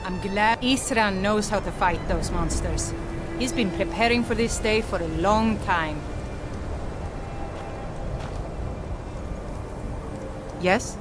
I'm glad Isran knows how to fight those monsters. He's been preparing for this day for a long time. Yes?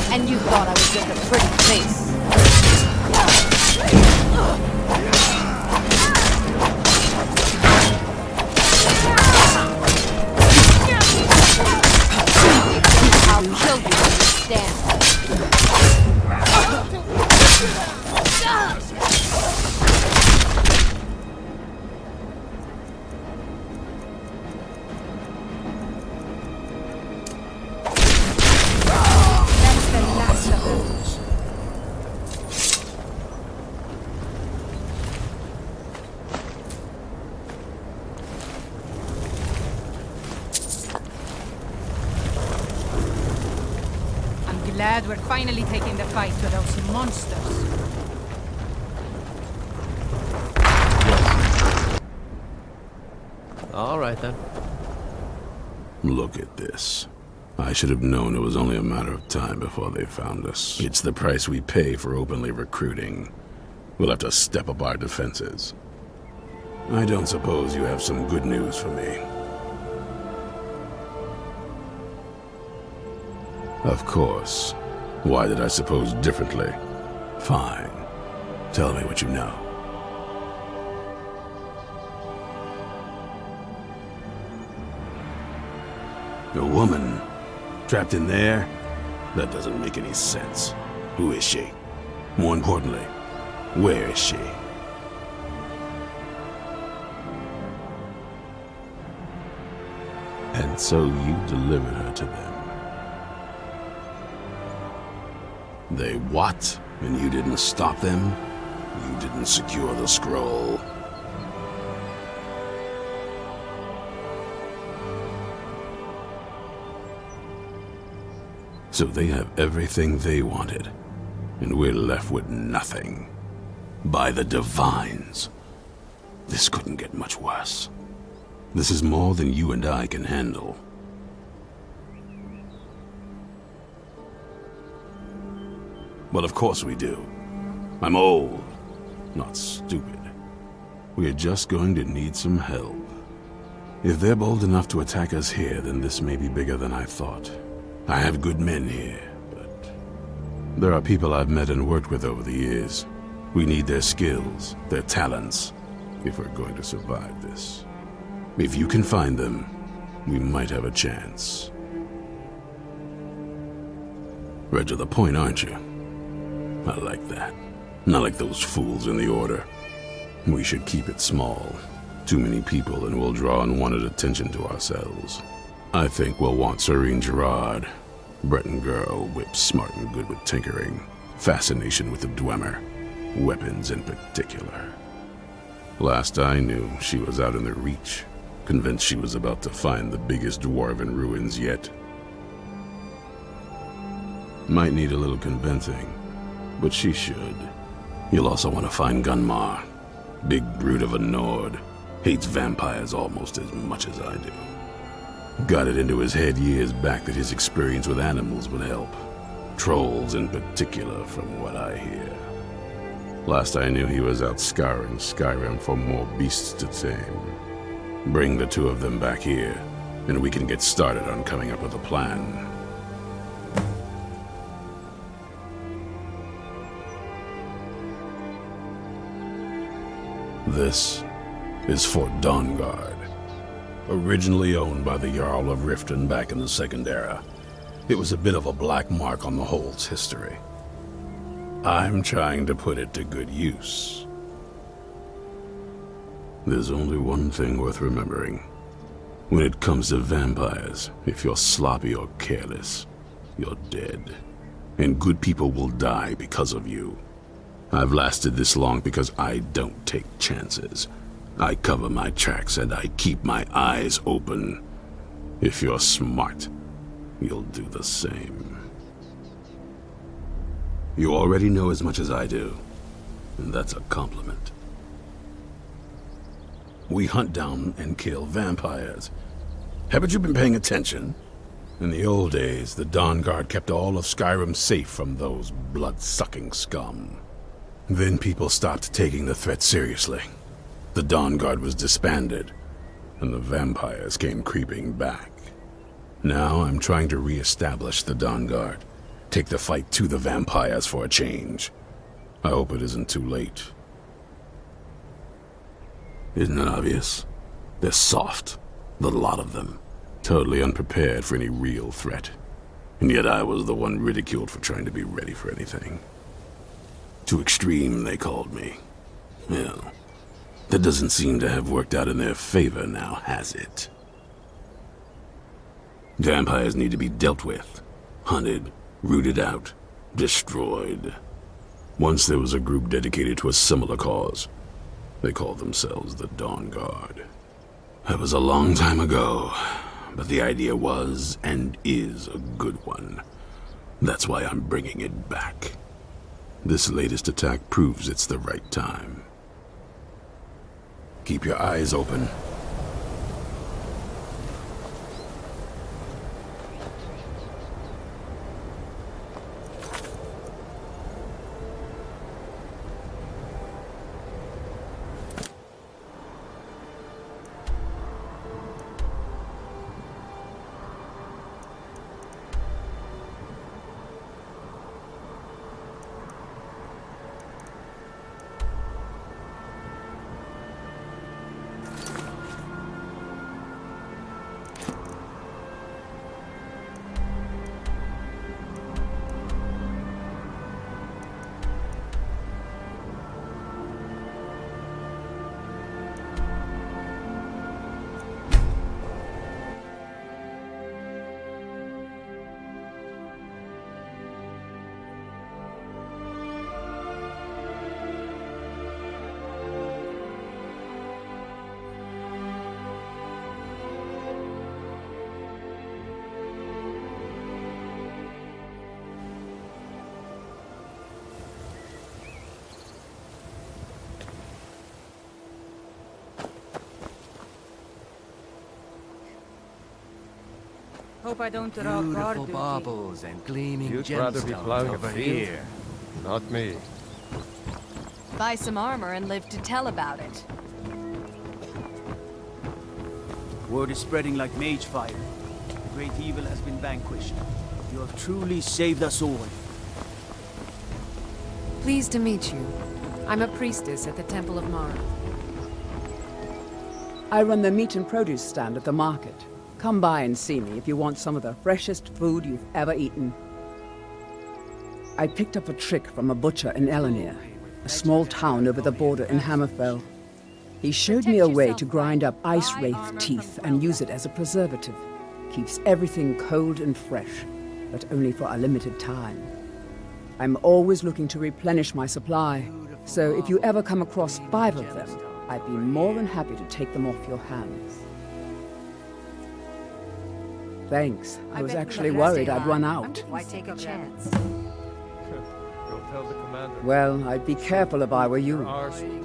And you thought I was just a pretty face. I'll kill you when you stand. Glad we're finally taking the fight to those monsters. All right then. Look at this. I should have known it was only a matter of time before they found us. It's the price we pay for openly recruiting. We'll have to step up our defenses. I don't suppose you have some good news for me. Of course. Why did I suppose differently? Fine. Tell me what you know. A woman? Trapped in there? That doesn't make any sense. Who is she? More importantly, where is she? And so you delivered her to them. They what? And you didn't stop them? You didn't secure the scroll? So they have everything they wanted, and we're left with nothing. By the Divines. This couldn't get much worse. This is more than you and I can handle. Well, of course we do. I'm old, not stupid. We're just going to need some help. If they're bold enough to attack us here, then this may be bigger than I thought. I have good men here, but there are people I've met and worked with over the years. We need their skills, their talents, if we're going to survive this. If you can find them, we might have a chance. Right to the point, aren't you? I like that. Not like those fools in the Order. We should keep it small. Too many people and we'll draw unwanted attention to ourselves. I think we'll want Serene Gerard. Breton girl, whip smart and good with tinkering. Fascination with the Dwemer. Weapons in particular. Last I knew, she was out in the Reach. Convinced she was about to find the biggest dwarven ruins yet. Might need a little convincing. But she should. You'll also want to find Gunmar. Big brute of a Nord. Hates vampires almost as much as I do. Got it into his head years back that his experience with animals would help. Trolls in particular, from what I hear. Last I knew, he was out scouring Skyrim for more beasts to tame. Bring the two of them back here, and we can get started on coming up with a plan. This is Fort Dawnguard. Originally owned by the Jarl of Riften back in the Second Era, it was a bit of a black mark on the Hold's history. I'm trying to put it to good use. There's only one thing worth remembering. When it comes to vampires, if you're sloppy or careless, you're dead. And good people will die because of you. I've lasted this long because I don't take chances. I cover my tracks and I keep my eyes open. If you're smart, you'll do the same. You already know as much as I do, and that's a compliment. We hunt down and kill vampires. Haven't you been paying attention? In the old days, the Dawnguard kept all of Skyrim safe from those blood-sucking scum. Then people stopped taking the threat seriously. The Dawnguard was disbanded, and the vampires came creeping back. Now I'm trying to re-establish the Dawnguard, take the fight to the vampires for a change. I hope it isn't too late. Isn't it obvious? They're soft, the lot of them, totally unprepared for any real threat. And yet I was the one ridiculed for trying to be ready for anything. Too extreme, they called me. Well, that doesn't seem to have worked out in their favor now, has it? Vampires need to be dealt with, hunted, rooted out, destroyed. Once there was a group dedicated to a similar cause. They called themselves the Dawnguard. That was a long time ago, but the idea was and is a good one. That's why I'm bringing it back. This latest attack proves it's the right time. Keep your eyes open. Hope I don't draw guard Beautiful duty. baubles and gleaming You'd rather be gemstones plowing a over field? here. Not me. Buy some armor and live to tell about it. Word is spreading like mage fire. The great evil has been vanquished. You have truly saved us all. Pleased to meet you. I'm a priestess at the Temple of Mara. I run the meat and produce stand at the market. Come by and see me if you want some of the freshest food you've ever eaten. I picked up a trick from a butcher in Elenir, a small town over the border in Hammerfell. He showed me a way to grind up ice wraith teeth and use it as a preservative. Keeps everything cold and fresh, but only for a limited time. I'm always looking to replenish my supply, so if you ever come across 5 of them, I'd be more than happy to take them off your hands. Thanks. I was actually worried I'd run out. Why take a chance? Go tell the commander. Well, I'd be careful if I were you.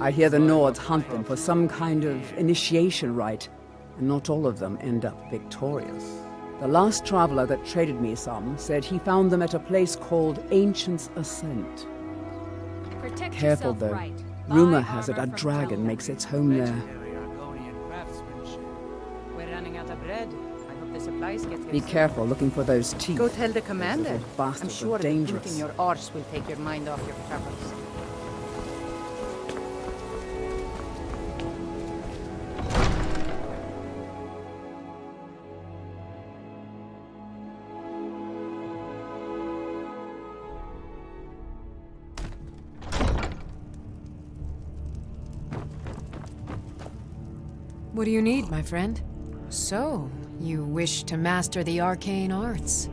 I hear the Nords hunt them for some kind of initiation rite, and not all of them end up victorious. The last traveler that traded me some said he found them at a place called Ancient's Ascent. Protect Careful yourself though. right. Rumor Buy has it armor a from dragon Telltale. makes its home there. We're running out of bread. I hope the supplies get here Be soon. careful looking for those teeth. Go tell the Those commander. little I'm bastards sure are that dangerous. drinking your arse will take your mind off your troubles. What do you need, my friend? So, you wish to master the arcane arts?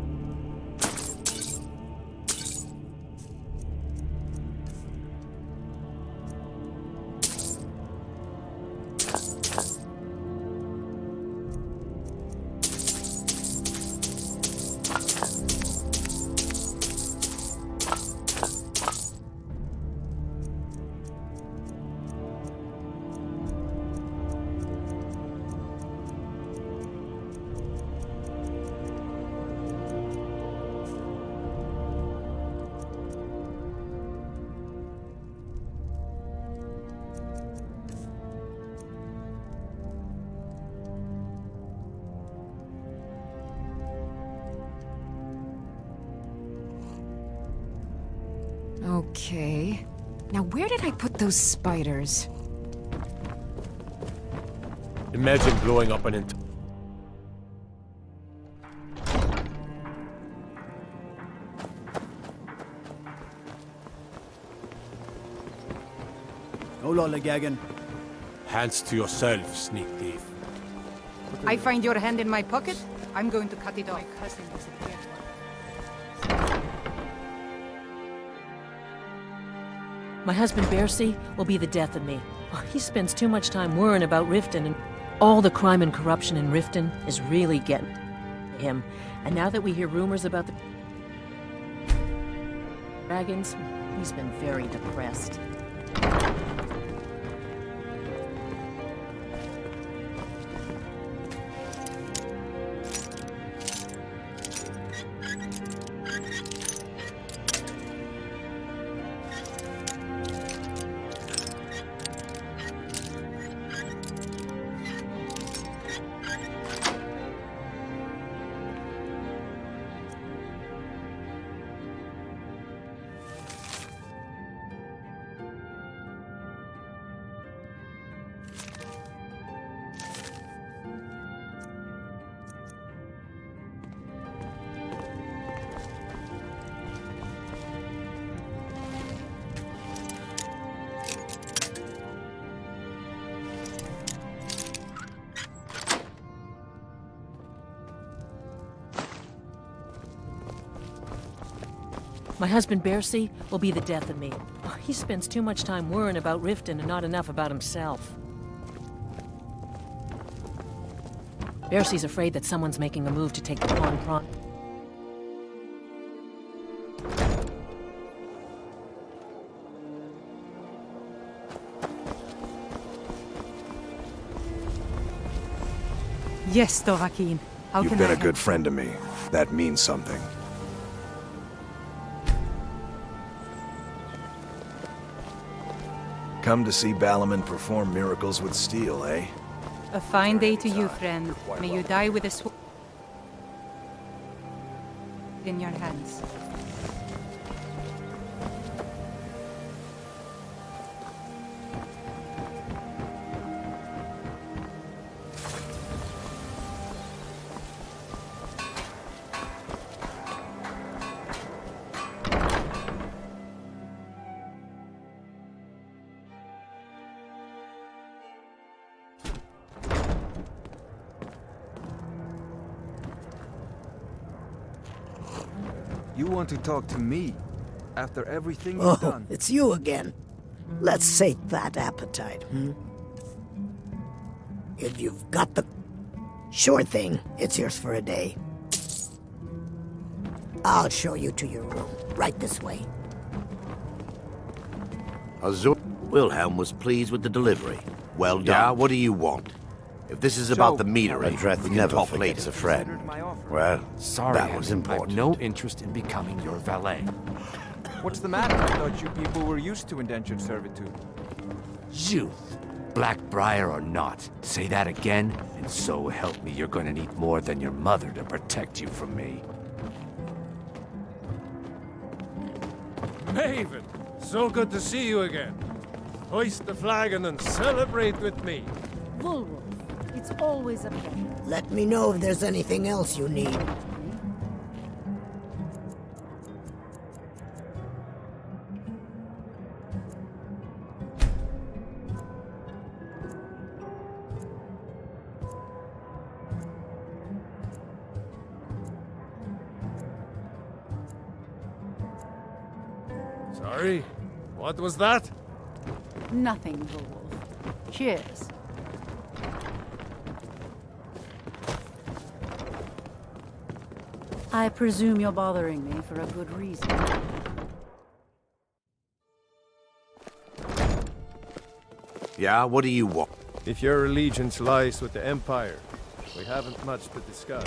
Okay. Now where did I put those spiders? Imagine blowing up an No lollygagging. Hands to yourself, sneak thief. I find your hand in my pocket, I'm going to cut it off. My cousin disappeared. My husband Bercy will be the death of me. Oh, he spends too much time worrying about Riften, and all the crime and corruption in Riften is really getting to him. And now that we hear rumors about the dragons, he's been very depressed. My husband Bercy will be the death of me. Oh, he spends too much time worrying about Riften and not enough about himself. Bercy's afraid that someone's making a move to take the pawn. Yes, Dovahkiin. How You've can been I a good friend to me. That means something. Come to see Balaman perform miracles with steel, eh? A fine day to you, friend. May you die with a sword in your hands. You want to talk to me after everything you've done? It's you again. Let's sate that appetite, If you've got the... Sure thing, it's yours for a day. I'll show you to your room, right this way. Azur Wilhelm was pleased with the delivery. Well done. Yeah, what do you want? If this is about the metery, we can talk later. A friend. Well, sorry, that was important. I have no interest in becoming your valet. What's the matter? I thought you people were used to indentured servitude. Youth. Blackbriar or not, say that again, and so help me, you're gonna need more than your mother to protect you from me. Maven, so good to see you again. Hoist the flagon and celebrate with me. Vulwolf, it's always a pleasure. Let me know if there's anything else you need. Sorry, what was that? Nothing, Wolf. Cheers. I presume you're bothering me for a good reason. Yeah, what do you want? If your allegiance lies with the Empire, we haven't much to discuss.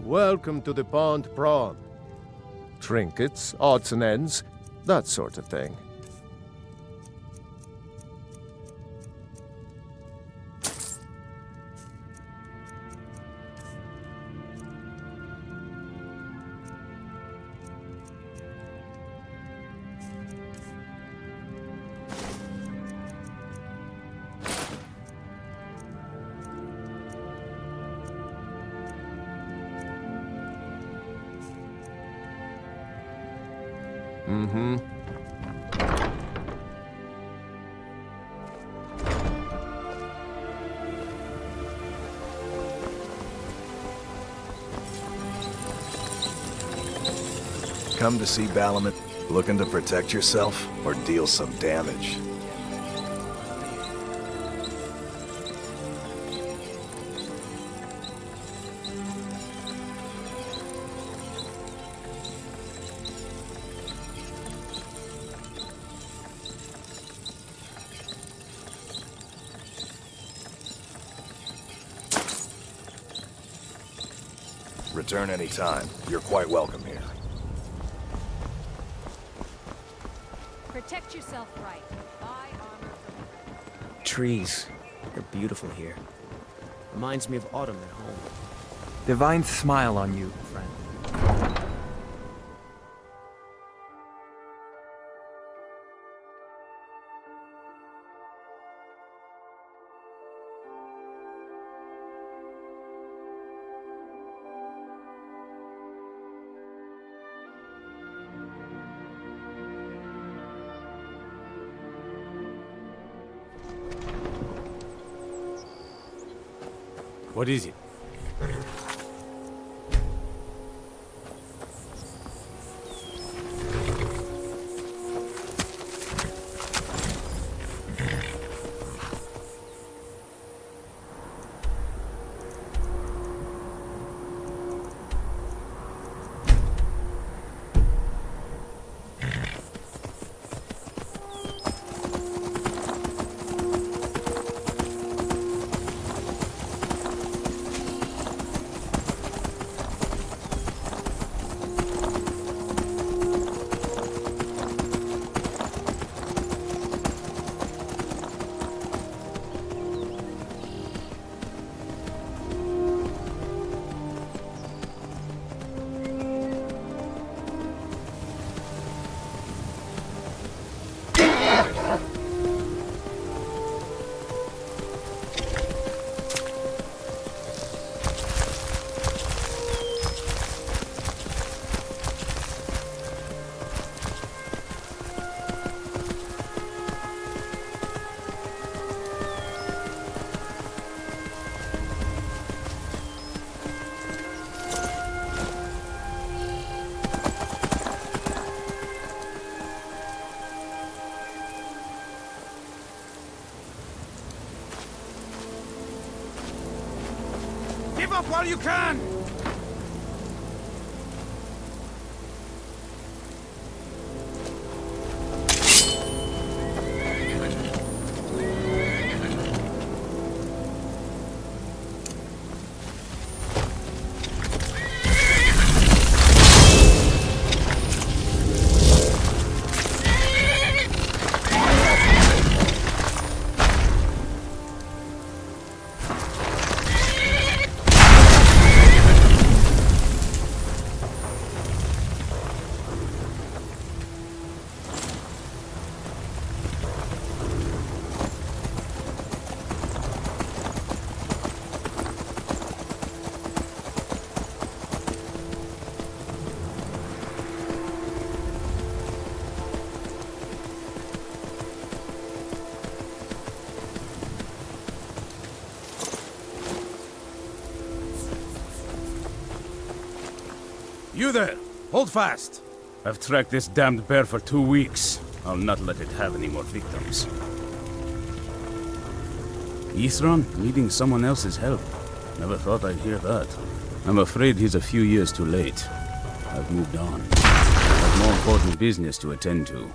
Welcome to the Pond Prawn. Trinkets, odds and ends, that sort of thing. Mm-hmm. Come to see Balamut, looking to protect yourself or deal some damage? Return any time. You're quite welcome here. Protect yourself right. Buy armor from... Trees. They're beautiful here. Reminds me of autumn at home. Divine smile on you, friend. What is it? Give up while you can! You there! Hold fast! I've tracked this damned bear for 2 weeks. I'll not let it have any more victims. Ithron needing someone else's help. Never thought I'd hear that. I'm afraid he's a few years too late. I've moved on. I've more important business to attend to.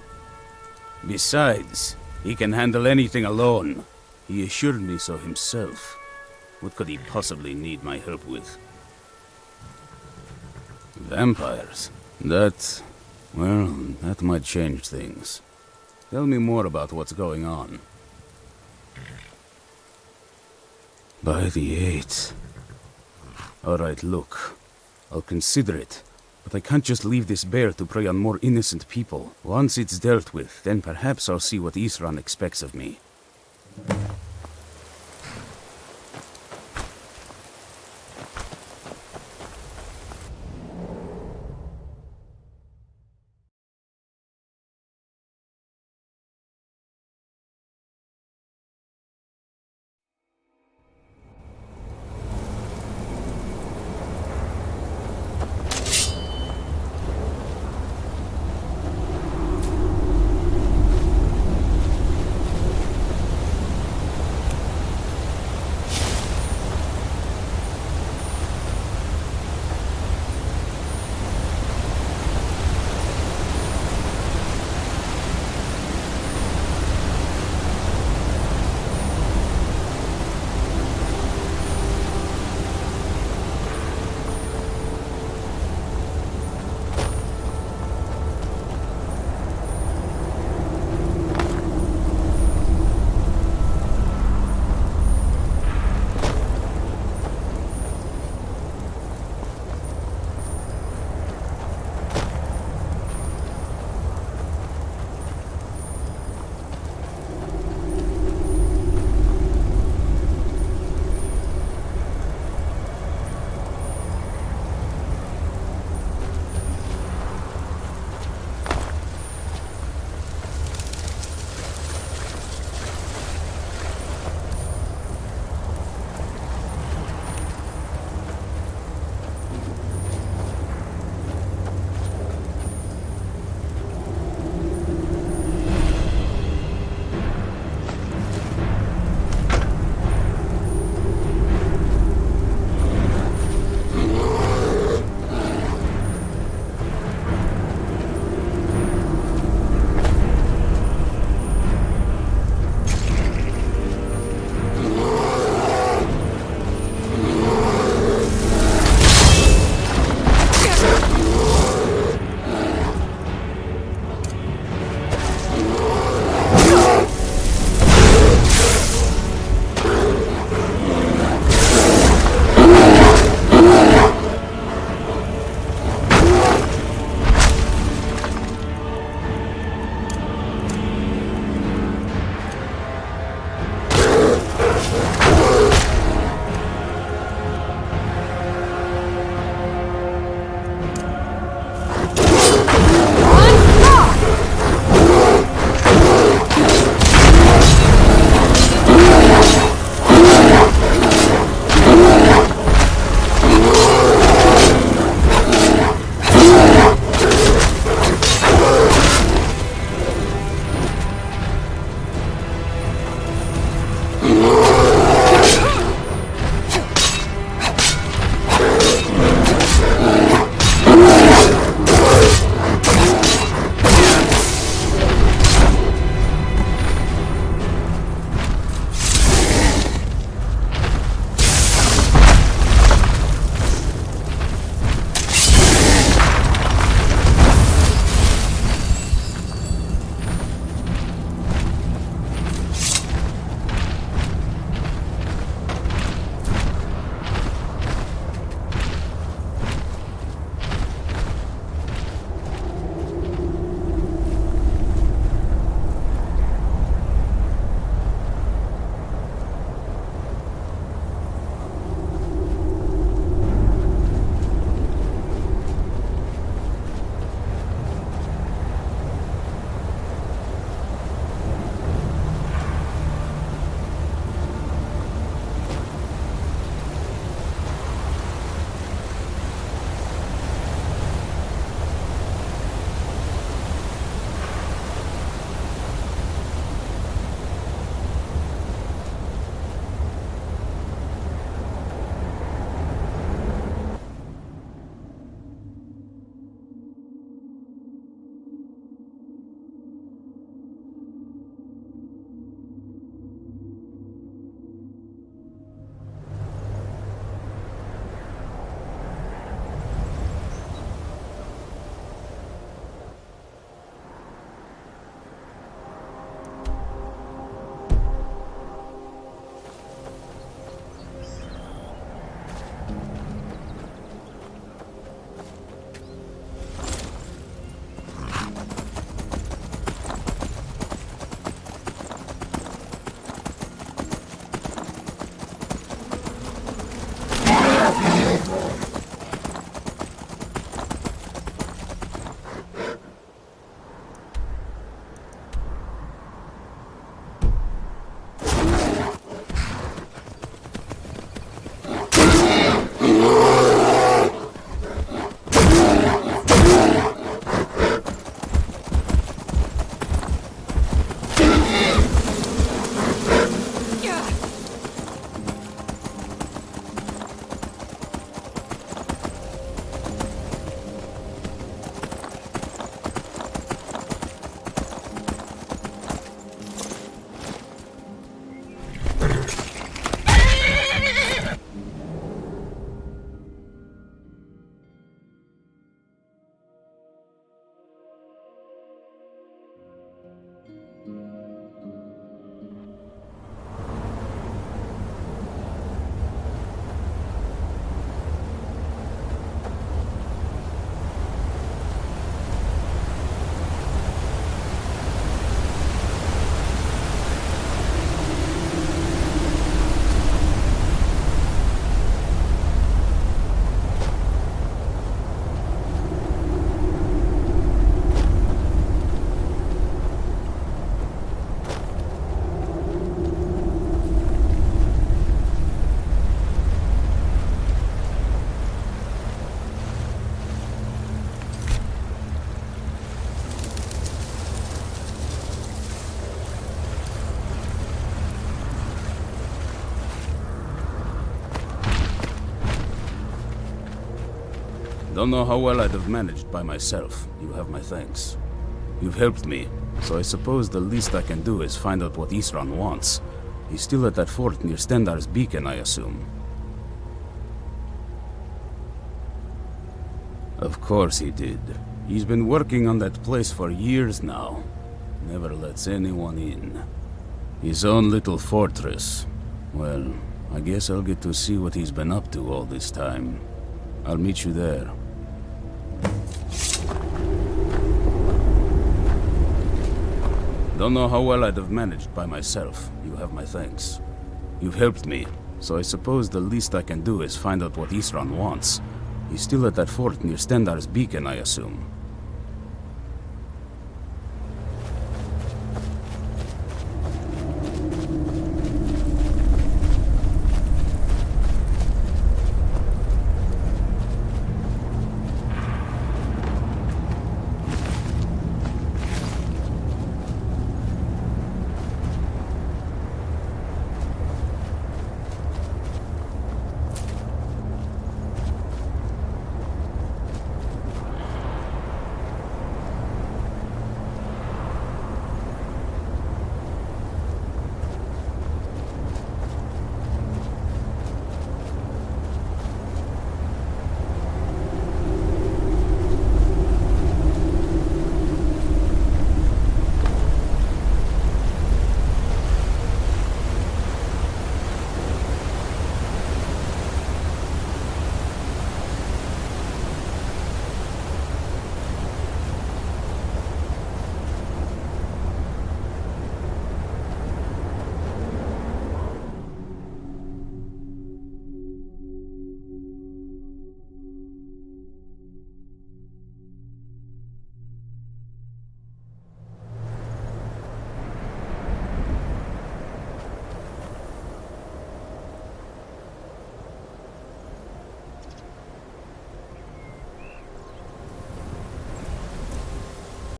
Besides, he can handle anything alone. He assured me so himself. What could he possibly need my help with? Vampires? That might change things. Tell me more about what's going on. By the 8th. Alright, look. I'll consider it. But I can't just leave this bear to prey on more innocent people. Once it's dealt with, then perhaps I'll see what Ithron expects of me. Don't know how well I'd have managed by myself. You have my thanks. You've helped me, so I suppose the least I can do is find out what Isran wants. He's still at that fort near Stendar's beacon, I assume. Of course he did. He's been working on that place for years now. Never lets anyone in. His own little fortress. Well, I guess I'll get to see what he's been up to all this time. I'll meet you there. Don't know how well I'd have managed by myself. You have my thanks. You've helped me, so I suppose the least I can do is find out what Isran wants. He's still at that fort near Stendar's beacon, I assume.